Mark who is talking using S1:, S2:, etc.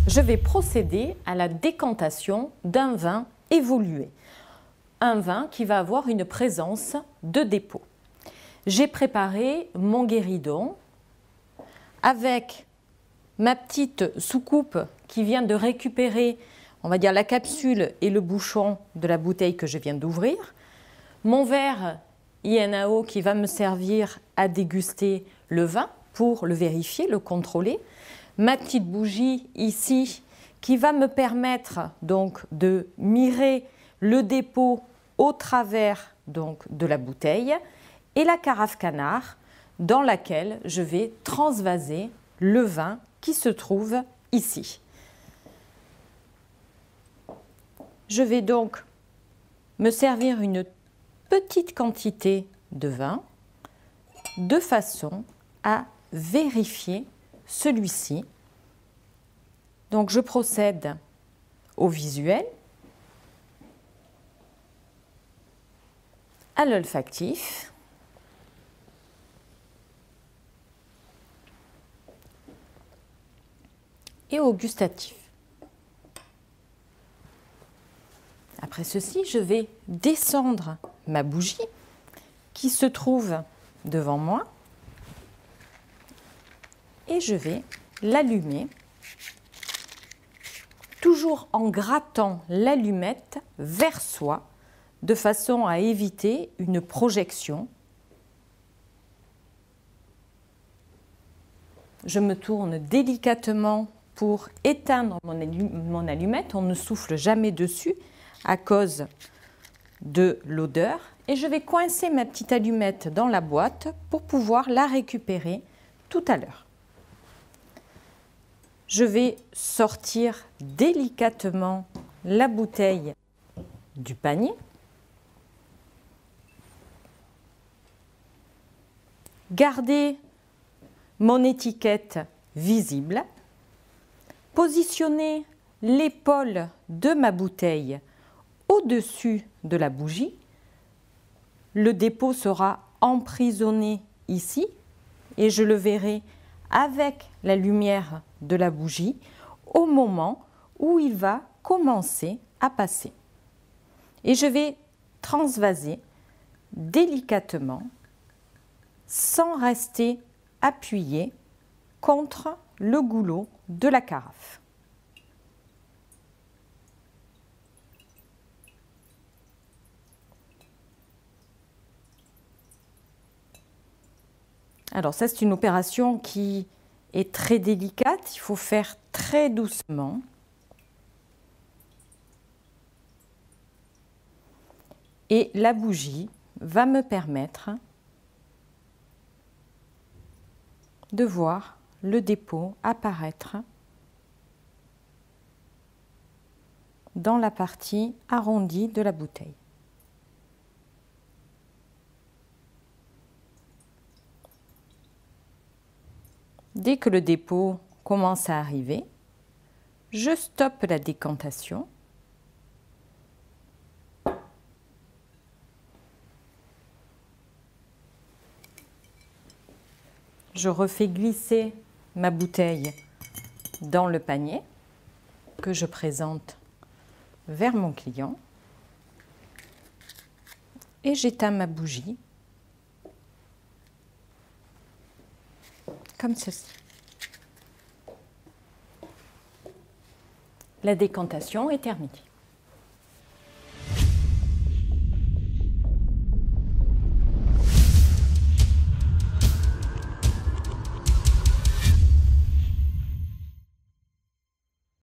S1: je vais procéder à la décantation d'un vin évolué. Un vin qui va avoir une présence de dépôt. J'ai préparé mon guéridon avec ma petite soucoupe qui vient de récupérer, on va dire, la capsule et le bouchon de la bouteille que je viens d'ouvrir. Mon verre INAO qui va me servir à déguster le vin pour le vérifier, le contrôler. Ma petite bougie ici qui va me permettre donc de mirer le dépôt au travers donc de la bouteille et la carafe canard dans laquelle je vais transvaser le vin qui se trouve ici. Je vais donc me servir une petite quantité de vin de façon à vérifier celui-ci. Donc je procède au visuel, à l'olfactif, et au gustatif. Après ceci, je vais descendre ma bougie qui se trouve devant moi et je vais l'allumer, toujours en grattant l'allumette vers soi de façon à éviter une projection. Je me tourne délicatement pour éteindre mon allumette. On ne souffle jamais dessus à cause de l'odeur. Et je vais coincer ma petite allumette dans la boîte pour pouvoir la récupérer tout à l'heure. Je vais sortir délicatement la bouteille du panier. Garder mon étiquette visible. Positionner l'épaule de ma bouteille au-dessus de la bougie. Le dépôt sera emprisonné ici et je le verrai avec la lumière de la bougie au moment où il va commencer à passer. Et je vais transvaser délicatement sans rester appuyé contre le goulot de la carafe. Alors ça, c'est une opération qui est très délicate, il faut faire très doucement. Et la bougie va me permettre de voir le dépôt apparaître dans la partie arrondie de la bouteille. Dès que le dépôt commence à arriver, je stoppe la décantation. Je refais glisser ma bouteille dans le panier que je présente vers mon client et j'éteins ma bougie comme ceci. La décantation est terminée.